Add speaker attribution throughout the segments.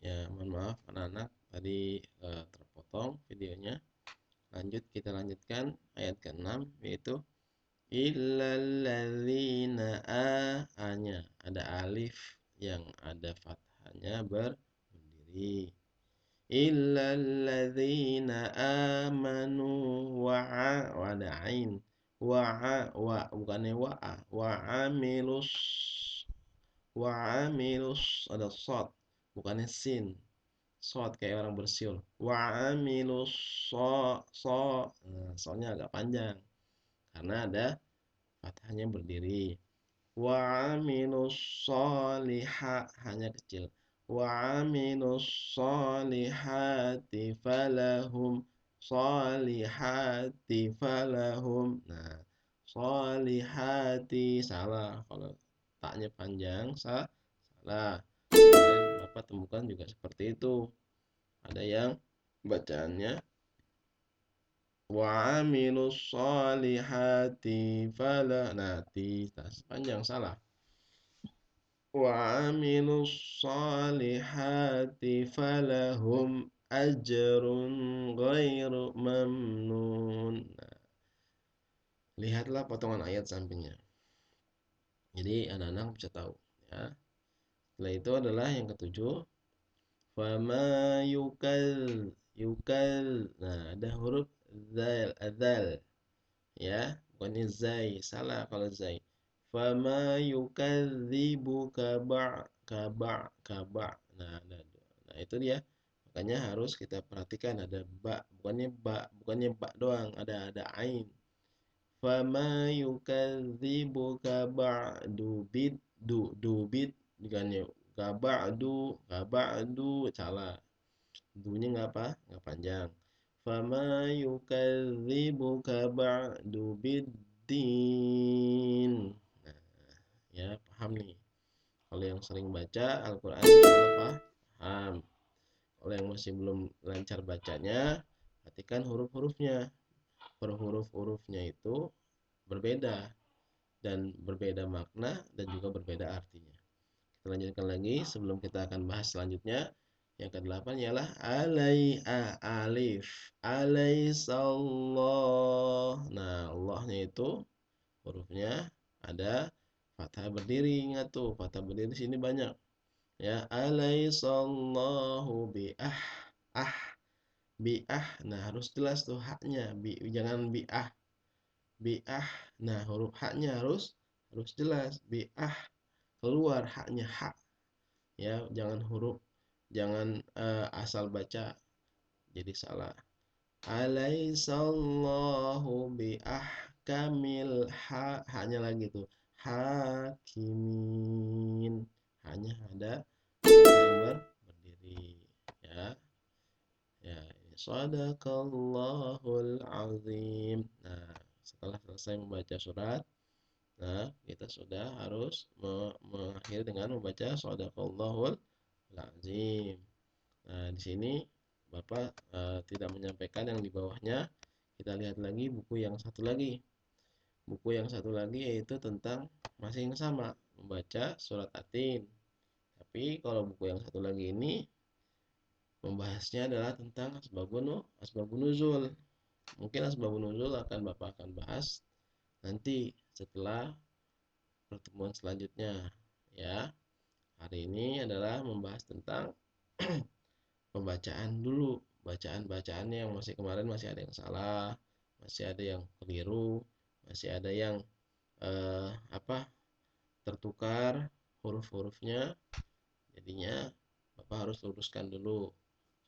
Speaker 1: Ya, mohon maaf anak-anak tadi terpotong videonya. Kita lanjutkan ayat ke-6 yaitu illalladzina a-nya ada alif yang ada fathahnya berdiri. Illalladzina amanu ada ain bukannya wa amilus ada shad bukannya sin shad kayak orang bersiul wa amilus soalnya agak panjang karena ada fathahnya berdiri wa amilus hanya kecil wa amilus falihati falahum nah solihati salah kalau taknya panjang salah kemarin Bapak temukan juga seperti itu ada yang bacaannya wa amilus solihati falah panjang salah wa amilus solihati falahum ajrun ghairu mamnun. Nah, lihatlah potongan ayat sampingnya. Jadi anak-anak bisa tahu ya. Setelah itu adalah yang ketujuh. Fama yukal. Nah, ada huruf zal, adzal ya, bukannya zai. Salah kalau zai. Fama yukadzibuka kaba. Nah, itu dia. Makanya harus kita perhatikan ada bukannya ba doang, ada ain. Fama yukadzibuka ba'du bid bukannya kaba'du salah. Dunya nggak panjang. Fama yukadzibuka ba'du biddin. Nah, ya paham nih. Kalau yang sering baca Al-Qur'an insyaallah paham. Kalau yang masih belum lancar bacanya, perhatikan huruf-hurufnya. Per huruf-hurufnya itu berbeda dan berbeda makna dan juga berbeda artinya. Kita lanjutkan lagi sebelum kita akan bahas selanjutnya. Yang kedelapan ialah alif. Alaihissallah. Nah, Allahnya itu hurufnya ada fathah berdiri. Ingat tuh, fathah berdiri sini banyak. Ya, alaihissallahu ah biah. Nah, harus jelas tuh haknya. Jangan biah. Nah, huruf haknya harus jelas. Biah keluar haknya hak. Ya, jangan asal baca jadi salah. Alaihissallahu biahkamil hanya lagi tuh hakimin hanya ada yang berdiri ya ya Shadaqallahul azim. Nah, setelah selesai membaca surat, nah kita sudah harus mengakhiri dengan membaca Shadaqallahul azim. Nah, di sini Bapak tidak menyampaikan yang di bawahnya. Kita lihat lagi buku yang satu lagi. Buku yang satu lagi yaitu tentang masih yang sama, membaca surat Atin. Tapi kalau buku yang satu lagi ini membahasnya adalah tentang asbabun nuzul. Mungkin asbabun nuzul Bapak akan bahas nanti setelah pertemuan selanjutnya ya. Hari ini adalah membahas tentang pembacaan dulu, bacaan-bacaannya yang masih kemarin masih ada yang salah, masih ada yang keliru, masih ada yang eh, apa tertukar huruf-hurufnya. Jadinya Bapak harus luruskan dulu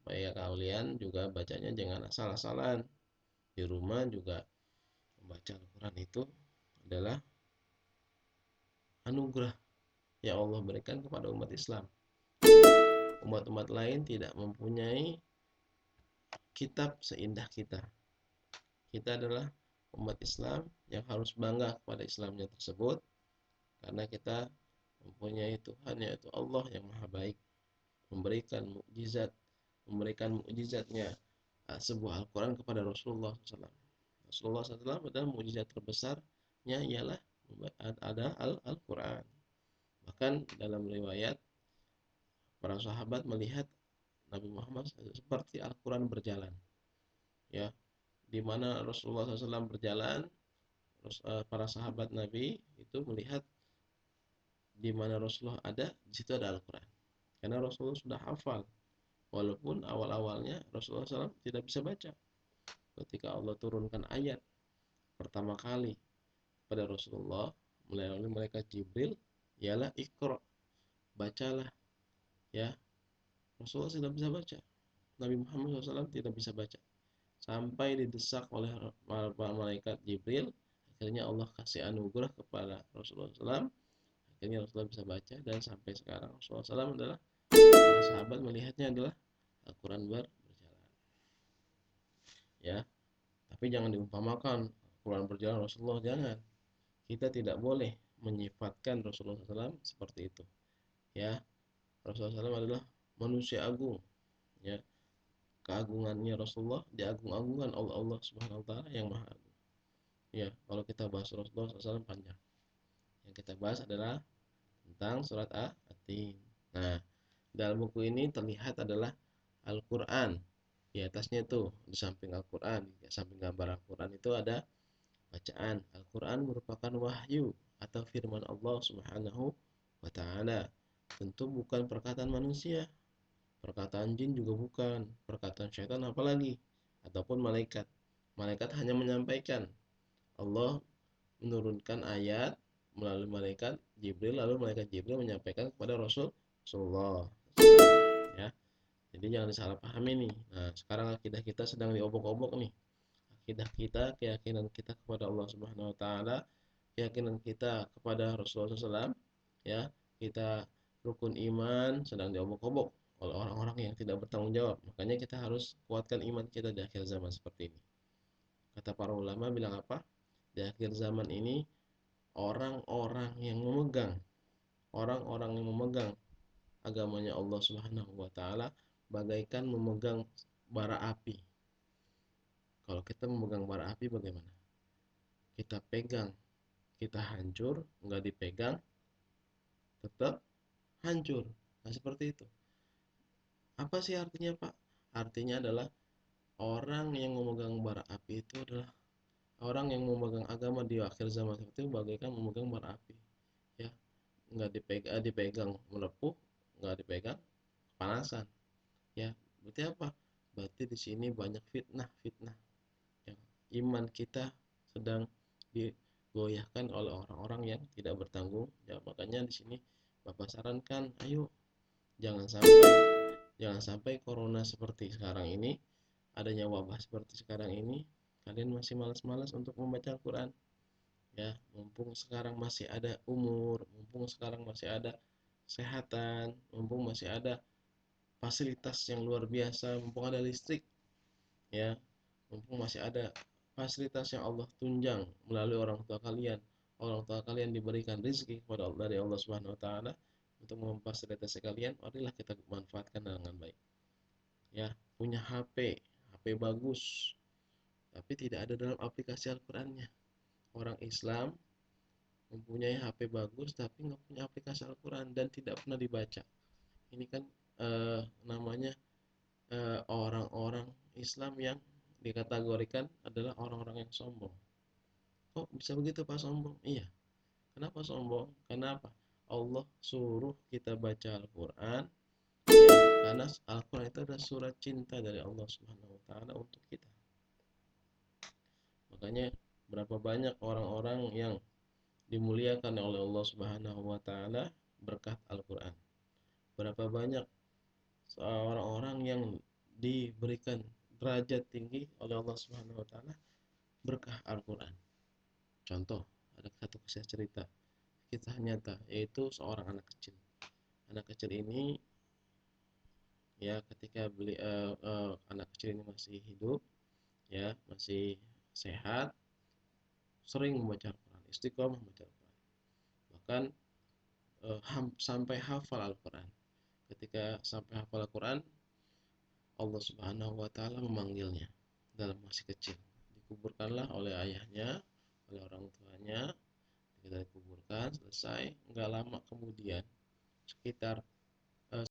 Speaker 1: supaya kalian juga bacanya jangan asal-asalan. Di rumah juga membaca Al-Quran itu adalah anugerah yang Allah berikan kepada umat Islam. Umat-umat lain tidak mempunyai kitab seindah kita. Kita adalah umat Islam yang harus bangga kepada Islamnya tersebut karena kita mempunyai Tuhan yaitu Allah yang maha baik, memberikan mukjizatnya sebuah Al-Quran kepada Rasulullah SAW. Rasulullah SAW adalah mukjizat terbesarnya ialah ada Al-Quran. Bahkan dalam riwayat para sahabat melihat Nabi Muhammad seperti Al-Quran berjalan, ya, di mana Rasulullah SAW berjalan, para sahabat Nabi itu melihat di mana Rasulullah ada, di situ ada Al-Quran. Karena Rasulullah sudah hafal, walaupun awal-awalnya Rasulullah SAW tidak bisa baca. Ketika Allah turunkan ayat pertama kali pada Rasulullah melalui malaikat Jibril, ialah Iqra, bacalah, ya. Rasulullah tidak bisa baca. Nabi Muhammad SAW tidak bisa baca. Sampai didesak oleh malaikat Jibril, akhirnya Allah kasih anugerah kepada Rasulullah SAW. Akhirnya Rasulullah bisa baca, dan sampai sekarang Rasulullah SAW adalah, para sahabat melihatnya adalah Al-Quran berjalan, ya. Tapi jangan diumpamakan Al-Quran berjalan Rasulullah, jangan. Kita tidak boleh menyifatkan Rasulullah SAW seperti itu, ya. Rasulullah SAW adalah manusia agung, ya. Keagungannya Rasulullah diagung-agungkan oleh Allah Subhanahu wa taala yang Maha Agung. Ya, kalau kita bahas Rasulullah SAW panjang. Yang kita bahas adalah tentang surat At-Tin. Nah, dalam buku ini terlihat adalah Al-Qur'an. Di atasnya tuh, di samping Al-Qur'an, di samping gambar Al-Qur'an itu ada bacaan. Al-Qur'an merupakan wahyu atau firman Allah Subhanahu wa taala. Tentu bukan perkataan manusia. Perkataan jin juga bukan, perkataan syaitan apalagi, ataupun malaikat. Malaikat hanya menyampaikan. Allah menurunkan ayat melalui malaikat Jibril, lalu malaikat Jibril menyampaikan kepada Rasulullah, ya. Jadi jangan disalahpahami nih. Nah, sekarang akidah kita sedang diobok-obok nih. Akidah kita, keyakinan kita kepada Allah Subhanahu wa taala, keyakinan kita kepada Rasulullah SAW, ya, kita rukun iman sedang diobok-obok oleh orang-orang yang tidak bertanggung jawab. Makanya kita harus kuatkan iman kita di akhir zaman seperti ini. Kata para ulama bilang apa? Di akhir zaman ini orang-orang yang memegang agamanya Allah Subhanahu wa taala bagaikan memegang bara api. Kalau kita memegang bara api bagaimana? Kita pegang, kita hancur, enggak dipegang tetap hancur. Nah, seperti itu. Apa sih artinya, Pak? Artinya adalah orang yang memegang bara api itu adalah orang yang memegang agama di akhir zaman seperti itu bagaikan memegang bara api, ya. Nggak dipegang melepuh, nggak dipegang kepanasan, ya. Berarti apa? Berarti di sini banyak fitnah, ya. Iman kita sedang digoyahkan oleh orang-orang yang tidak bertanggung jawab. Makanya di sini Bapak sarankan, ayo jangan sampai corona seperti sekarang ini, adanya wabah seperti sekarang ini, kalian masih malas-malas untuk membaca Al-Quran, ya. Mumpung sekarang masih ada umur, mumpung sekarang masih ada kesehatan, mumpung masih ada fasilitas yang luar biasa, mumpung ada listrik, ya, mumpung masih ada fasilitas yang Allah tunjang melalui orang tua kalian diberikan rezeki kepada Allah, dari Allah Subhanahu wa taala, untuk memfasilitasi kalian, marilah kita manfaatkan dengan baik, ya. Punya HP bagus tapi tidak ada dalam aplikasi Al-Qur'annya. Orang Islam mempunyai HP bagus tapi nggak punya aplikasi Al-Quran dan tidak pernah dibaca. Ini kan namanya orang-orang Islam yang dikategorikan adalah orang-orang yang sombong. Kok bisa begitu, Pak, sombong? Iya. Kenapa sombong? Kenapa? Allah suruh kita baca Al-Quran, ya, karena Al-Quran itu adalah surat cinta dari Allah Subhanahu wa taala untuk kita. Makanya berapa banyak orang-orang yang dimuliakan oleh Allah Subhanahu wa taala berkat Al-Qur'an. Berapa banyak orang-orang yang diberikan derajat tinggi oleh Allah Subhanahu wa taala berkah Al-Qur'an. Contoh, ada satu kisah cerita nyata, yaitu seorang anak kecil. Anak kecil ini, ya, ketika anak kecil ini masih hidup, ya, masih sehat, sering membaca Al-Qur'an, istiqomah membaca Al-Qur'an. Bahkan sampai hafal Al-Quran. Ketika sampai hafal Al-Quran, Allah Subhanahu wa taala memanggilnya dalam masih kecil. Dikuburkanlah oleh ayahnya, oleh orang tuanya. Kita dikuburkan, selesai. Enggak lama kemudian, sekitar